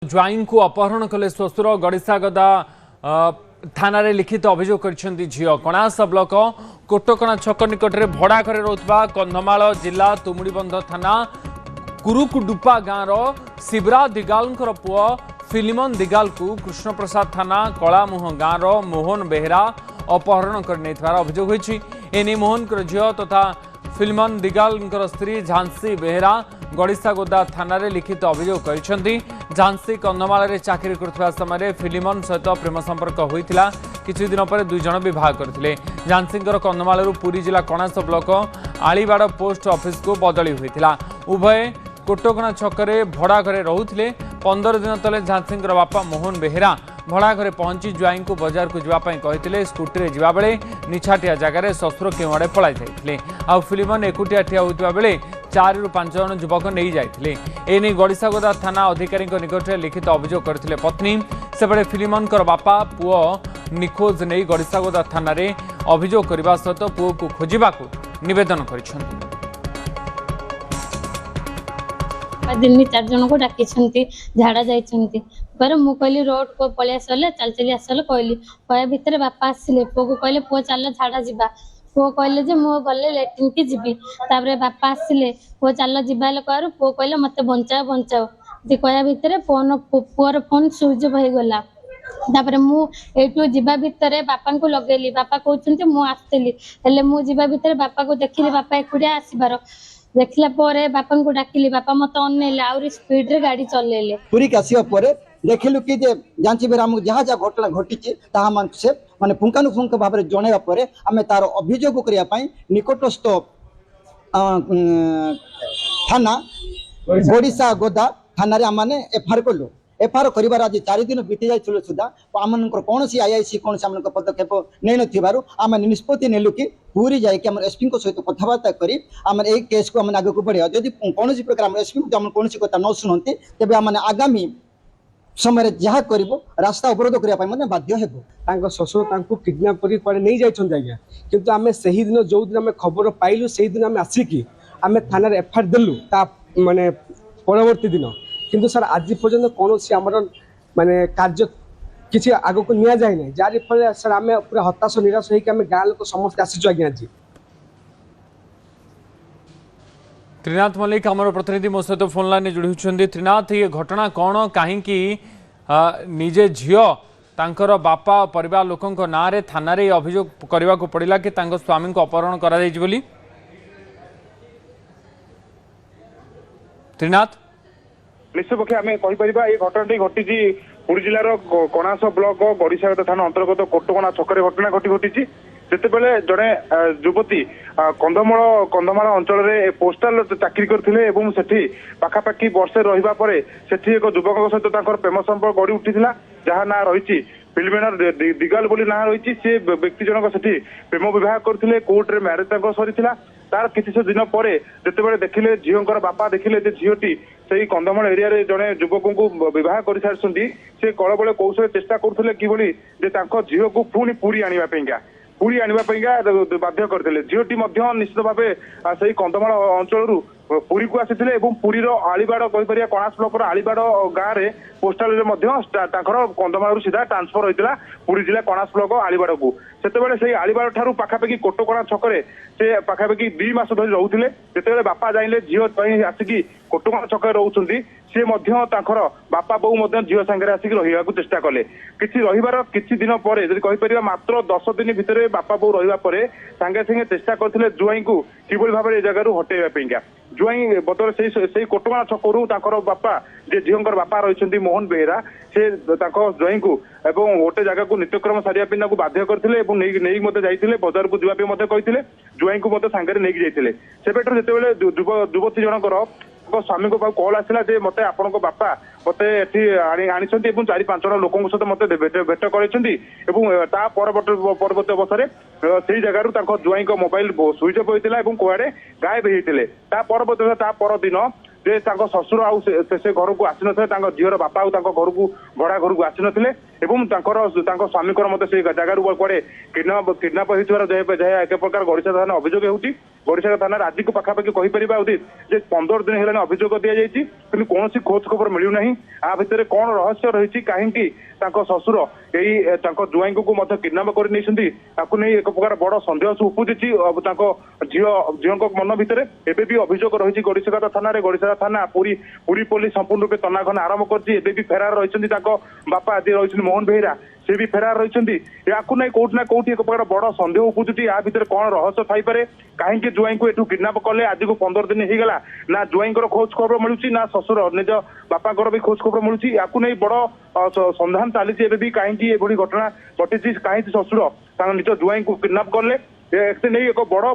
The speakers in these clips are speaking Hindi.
ज्वाईं को अपहरण कले श्वशुर गड़िशागदा थाना रे लिखित अभियोग कर झील कणास ब्लॉक कोटकणा छक निकट में भड़ा घरे रोकवा कंधमाल जिला तुमुड़ीबंध थाना कुरुकुडुपा गाँव शिवरा दिगाल पुओ फिलिमन दिगाल को कृष्णप्रसाद थाना कलामुह गाँव मोहन बेहरा अपहरण कर अभियोग होती। एने मोहन झील तथा फिल्मन दिगाल स्त्री झांसी बेहरा गड़िशागोदा थाना रे लिखित अभियोग कर झांसी कंधमाल चाकरी कर समय फिल्मन सहित प्रेम संपर्क होता किछि दिन पर दुई जन विवाह करते। झांसी कंधमाल पुरी जिला कणास ब्लॉक आलीबाड़ पोस्ट ऑफिस को बदली होता। उभय कोटकणा छकरे भड़ा घरे रोते। 15 दिन तले झांसी बापा मोहन बेहरा भड़ा घरे पहुंची ज्वाईं को बाजार को जावाई कहते स्कूटी रे जिबा बेले निछाटिया जगार ससुर केउ आड़े पलाई जाइथिले। आ फिल्मन एकुटिया ठिया होइतबा बेले 4 ରୁ 5 जन युवक नहीं जाइथिले। एने गड़िशागोदा थाना अधिकारी निकट में लिखित अभियोग करथिले पत्नी। सेबळे फिल्मन बापा पुओ निखोज नहीं गड़िशागोदा थाना रे अभियोग करबा सहित पुओ को खोजिबाकू निवेदन करिसेंति। दिन में 4 जन को डाकी झाड़ा जाइछंती पर मु कहली रोड को पळि आसले चल चली आसले कहली कया भितर बापा आसिले पो को कहले पो चल झाड़ा जिबा पो कहले जे मु गले लेट्रिन की जिबी तापरे बापा आसिले पो चल जिबाले कहरु पो कहले मते बंचाओ बंचाओ जे कया भितर phone poor phone switch off हो गला। तापरे मु एटू जिबा भितर बापा को लगेली बापा कहउछंती मु आस्तेली हेले मु जिबा भितर बापा को देखिली बापा एकुडिया आसीबार देखला परे बापा को डाकिली बापा मत अनेले आउरी स्पीड रे गाड़ी चलेले पूरी कासिया परे देखिलु कि जे जांची बेरा हम जहाँ जहाँ घटना घटी ताहा मान से माने पुंखानुपुंख भाव में जणेवा परे आमे तार अभियोग करिया पई निकटस्थ थाना गड़िशागोदा थाना रे आमाने एफआईआर कलु। एफआईआर करिबार आज 4 दिन बीती जाइछुल सुधा आमनकर कोनसी आईआईसी कोनसी आमनकर पदक्षेप नै नथिबारु आमे निष्पत्ति नेलु कि पूरी जाय कि हम एसपी को सहित कथबार्ता करी आम ए केस को हम आगे को बढ़िया जदि कोनसी प्रकार हम एसपी को हम कोनसी कथा न सुनंती तेबे आम आगामी समय जहाँ कर रास्ता अवरोध करने बाध्य हेबो। तांको ससुर तांको किडनैप करी पड़े नहीं जाइछन आज्ञा किंतु आमे सही दिन जो दिन आमे खबर पाइलु सही दिन आमे आसिकी आमे थाना रे एफआईआर देलु ता माने परवर्ती दिन किंतु सर आज पर्यंत कौन सी आमर माने कार्य किसी आग को निया जाए ना जार फल सर आम पूरा हताश निराश होकर आम गाँ लोक समस्त आसीचु आज्ञा आज। त्रिनाथ मल्लिक आमर प्रतिनिधि मो सहित फोन लाइन जोड़ी होती। त्रिनाथ ये घटना कौन कहीं निजे झील तांकर बापा परिवार लोकों ना रे थाना रे अभियोग करने को पड़ा कि स्वामी को अपहरण करा बोली त्रिनाथ निश्चय पक्षे आम कहीपर ये घटनाटी घटी पुरी जिलार कणास ब्लॉक गड़िशागोदा थाना अंतर्गत कोटकणा छकरे घटना घटी जितेबले जड़े युवती कंधमाल अंचल में पोस्टाल चाकरी करते पाखापाखि वर्षे रहा एक युवक सहित प्रेम संपर्क गढ़ी उठी जहाँ ना रही फिल्मेनर दिगाल बोली ना रही से व्यक्ति जनक से प्रेम विवाह करते कोर्ट रे मैरेज सरी तार किसी दिन पर जिते देखिले झीओं बापा देखिले झीटी से कंधमाल एरिया जड़े युवक को बह कर सारी से कल बड़े कौशल चेष्टा करते कि झील को पुणी पूरी आने बाध्य करते झीटी निश्चित भाव से कंधमाल अंचल पुरी को आसी पुरीर आलीबाड़ कहीपर कणास ब्लॉक आलीबाड़ गाँव में पोस्टाल कंधमाल सीधा ट्रांसफर होता पुरी जिला कणास ब्लॉक आलीबाड़ को सेतेबेले से आलीबाड़ ठारू पाखापाखि कोटकणा छकरे से पाखापाखि 2 मास धरी रोते जिते बापा जाइले झील आसिकी कोटकणा छकरे रोचंती से बापा बोऊ झील सांगे आसिक रहा चेष्टा कले किसी रही किसी दिन पर कहीपर मात्र 10 दिन भितर बापा बोऊ रहा सांगे सांगे चेष्टा करते जुआई को किभली भाव में जगह हटेगा जुआई बदल से कोटकणा छकरू बापा जे झील बापा रही मोहन बेहरा से जुआई को गोटे जगह को नित्यक्रम सारिया बाध्य करते बजार को जावाई कहते जुआई को सांगे नहीं जाते से पेटर जिते युवती जनकर स्वामी को कल आसला मत आपण बापा मत आनी 4-5 जन लोक सहित मत भेट कर परवर्त अवसर से जगह जुआई मोबाइल स्विच ऑफ होता कड़े गायब होते परदिन जे ससुर आउ से घर को आसी ना झीर बापा घर को भड़ा घर को आसी ना स्वामी मत से जगह कड़े किडनाप होती एक प्रकार गड़िशा थाना अभियोग होती गड़िसागर थाना आज को पाखापाखि कहीपर उदित जे 15 दिन है अभियोग दि जाइए कि कौन खोज खबर मिलूना आ भितर कौन रहस्य रही कहीं शशुर यही जुआई को किडनाप कर एक प्रकार बड़ सन्देह उपजी झील मन भितर एबे भी अभियोग रही गड़िसागर थाना पुरी पुलिस संपूर्ण रूपे तनाघन आरंभ कर फेरार रही बापा आज रही मोहन बेहरा से भी फेरार रही या कौट ना कौटी एक प्रकार बड़ सन्देह उपजुटी या भितर कौन रहस्य थाईपे कहीं जुआई को एठू किडनाप कले आज को 15 दिन होगा ना जुआई खोज खबर मिलूँ ना शशुर निज बापा भी खोज खबर मिलूँ या बड़ संधान चली भी कहीं घटना घटी कहीं शशुर निज जुआई को किडनाप कले नहीं एक बड़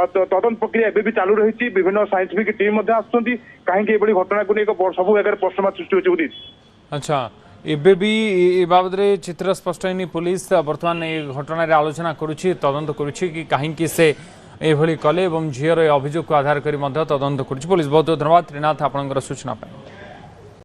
तदंत प्रक्रिया एबे भी चालू रही विभिन्न साइंटिफिक टीम आसुँच कहीं घटना को नहीं सब जगह प्रश्न सृष्टि होती। अच्छा एबे भी ए बाबद रे चित्र स्पष्ट है पुलिस वर्तमान ए घटना रे आलोचना करुछि तदंत करुछि कि कहीं से एभली कले झीर अभियोग को आधार करी तदंत करुछि पुलिस बहुत बहुत धन्यवाद त्रिनाथ आपनकर सूचना पाई।